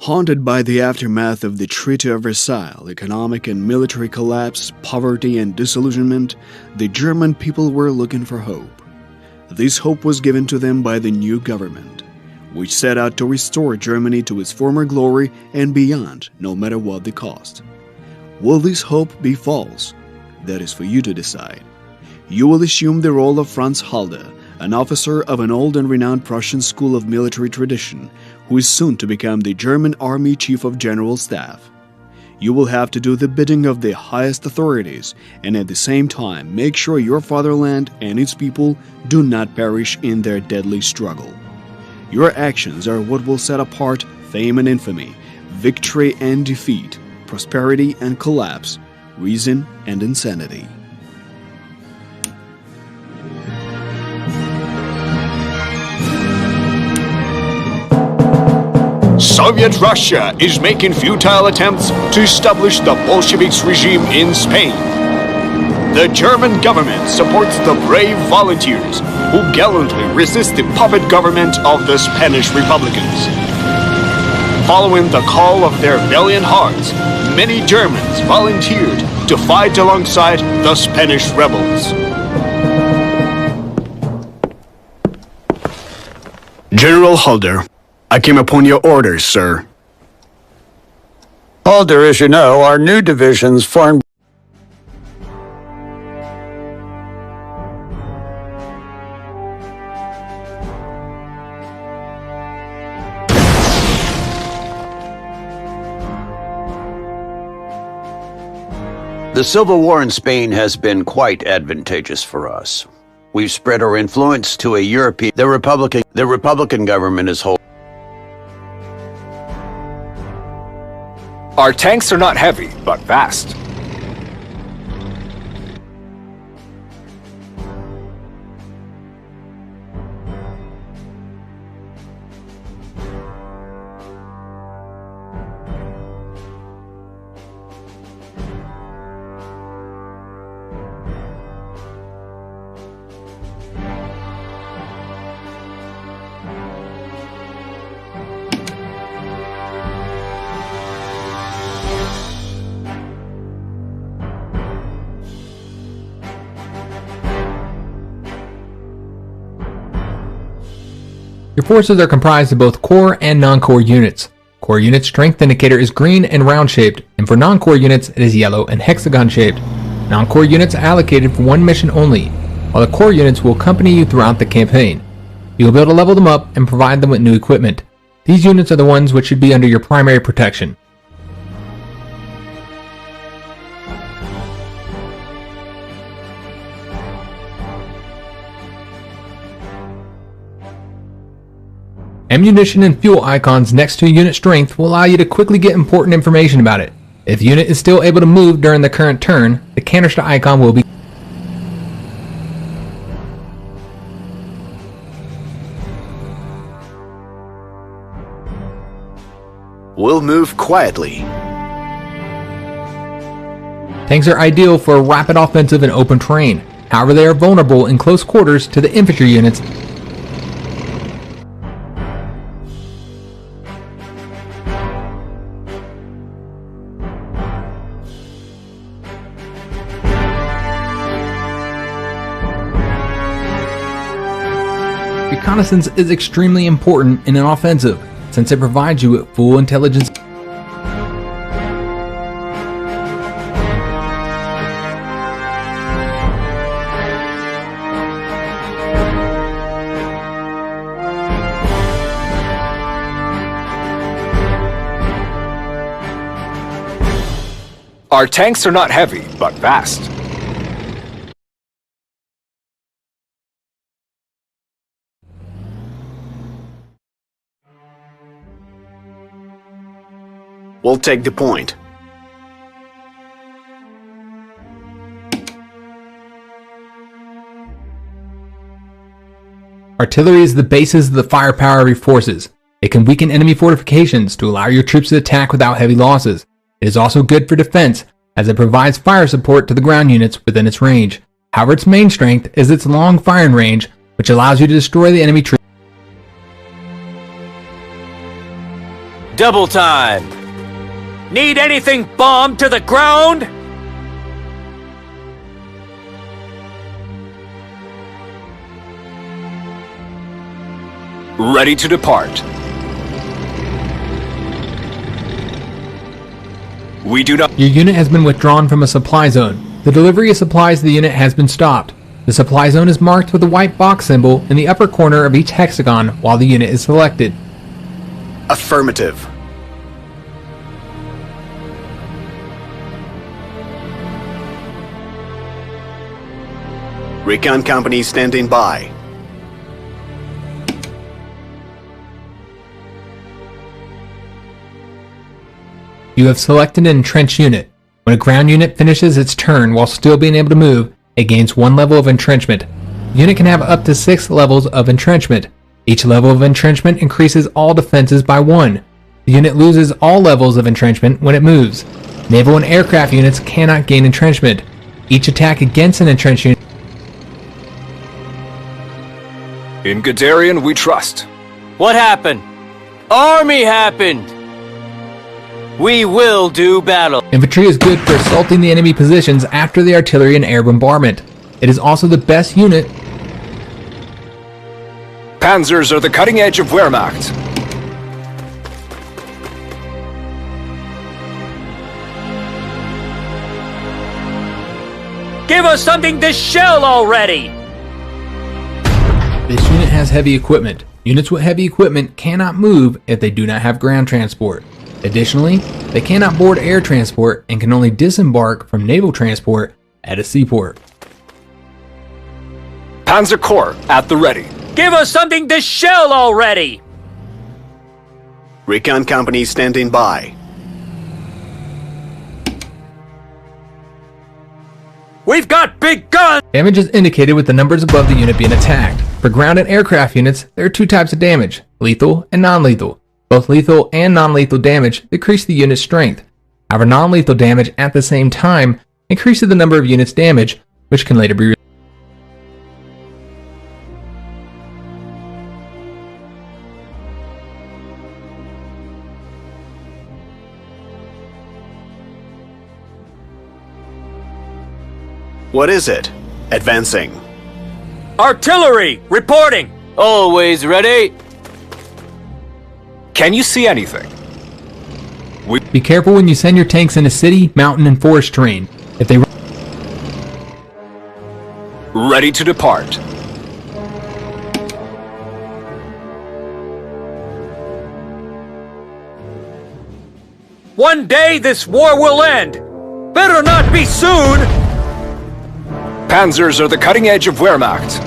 Haunted by the aftermath of the Treaty of Versailles, economic and military collapse, poverty and disillusionment, the German people were looking for hope. This hope was given to them by the new government, which set out to restore Germany to its former glory and beyond, no matter what the cost. Will this hope be false? That is for you to decide. You will assume the role of Franz Halder, an officer of an old and renowned Prussian school of military tradition, who is soon to become the German Army Chief of General Staff. You will have to do the bidding of the highest authorities, and at the same time make sure your fatherland and its people do not perish in their deadly struggle. Your actions are what will set apart fame and infamy, victory and defeat, prosperity and collapse, reason and insanity. Soviet Russia is making futile attempts to establish the Bolsheviks regime in Spain. The German government supports the brave volunteers who gallantly resist the puppet government of the Spanish Republicans. Following the call of their valiant hearts, many Germans volunteered to fight alongside the Spanish rebels. General Halder, I came upon your orders, sir. Halder, as you know, our new divisions formed. The Civil War in Spain has been quite advantageous for us. We've spread our influence to a European. The Republican government is holding. Our tanks are not heavy, but fast. Your forces are comprised of both core and non-core units. Core unit strength indicator is green and round shaped, and for non-core units it is yellow and hexagon shaped. Non-core units are allocated for one mission only, while the core units will accompany you throughout the campaign. You will be able to level them up and provide them with new equipment. These units are the ones which should be under your primary protection. Ammunition and fuel icons next to unit strength will allow you to quickly get important information about it. If the unit is still able to move during the current turn, the canister icon will be. We'll move quietly. Tanks are ideal for a rapid offensive in open terrain. However, they are vulnerable in close quarters to the infantry units. Reconnaissance is extremely important in an offensive, since it provides you with full intelligence. Our tanks are not heavy, but fast. We'll take the point. Artillery is the basis of the firepower of your forces. It can weaken enemy fortifications to allow your troops to attack without heavy losses. It is also good for defense, as it provides fire support to the ground units within its range. However, its main strength is its long firing range, which allows you to destroy the enemy troops. Double time! Need anything bombed to the ground? Ready to depart. We do not... Your unit has been withdrawn from a supply zone. The delivery of supplies to the unit has been stopped. The supply zone is marked with a white box symbol in the upper corner of each hexagon while the unit is selected. Affirmative. Recon company standing by. You have selected an entrenched unit. When a ground unit finishes its turn while still being able to move, it gains 1 level of entrenchment. The unit can have up to 6 levels of entrenchment. Each level of entrenchment increases all defenses by 1. The unit loses all levels of entrenchment when it moves. Naval and aircraft units cannot gain entrenchment. Each attack against an entrenched unit... In Guderian, we trust. What happened? Army happened! We will do battle. Infantry is good for assaulting the enemy positions after the artillery and air bombardment. It is also the best unit. Panzers are the cutting edge of Wehrmacht. Give us something to shell already! This unit has heavy equipment. Units with heavy equipment cannot move if they do not have ground transport. Additionally, they cannot board air transport and can only disembark from naval transport at a seaport. Panzer Corps at the ready. Give us something to shell already! Recon company standing by. We've got big guns! Damage is indicated with the numbers above the unit being attacked. For ground and aircraft units, there are 2 types of damage, lethal and non-lethal. Both lethal and non-lethal damage decrease the unit's strength. However, non-lethal damage at the same time increases the number of units damaged, which can later be... What is it? Advancing. Artillery, reporting! Always ready! Can you see anything? Be careful when you send your tanks into city, mountain, and forest terrain. If they... Ready to depart. One day this war will end! Better not be soon! Panzers are the cutting edge of Wehrmacht.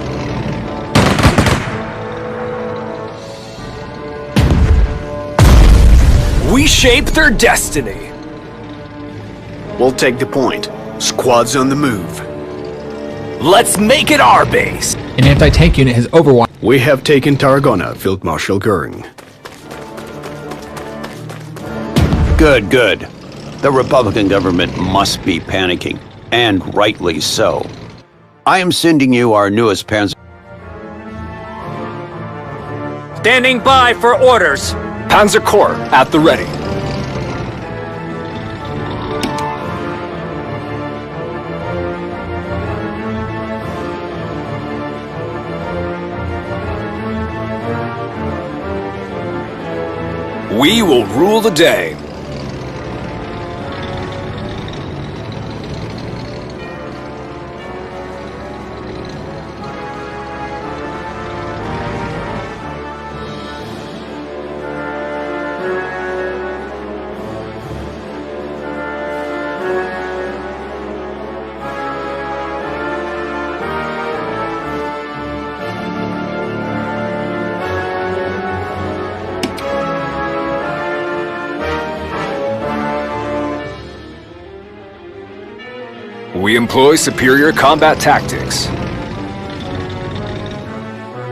We shape their destiny. We'll take the point. Squads on the move. Let's make it our base. An anti-tank unit has overwatched... We have taken Tarragona, Field Marshal Goering. Good, good. The Republican government must be panicking, and rightly so. I am sending you our newest Panzer... Standing by for orders. Panzer Corps at the ready. We will rule the day. We employ superior combat tactics.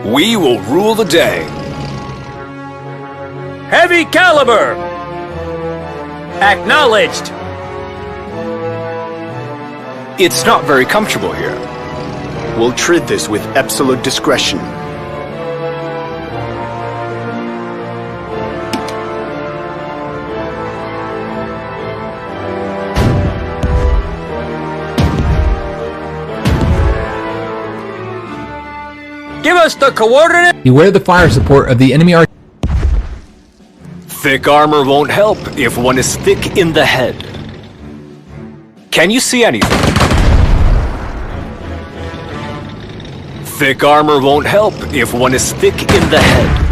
We will rule the day. Heavy caliber! Acknowledged! It's not very comfortable here. We'll treat this with absolute discretion. Give us the coordinates! Beware the fire support of the enemy artillery. Thick armor won't help if one is thick in the head. Can you see anything? Thick armor won't help if one is thick in the head.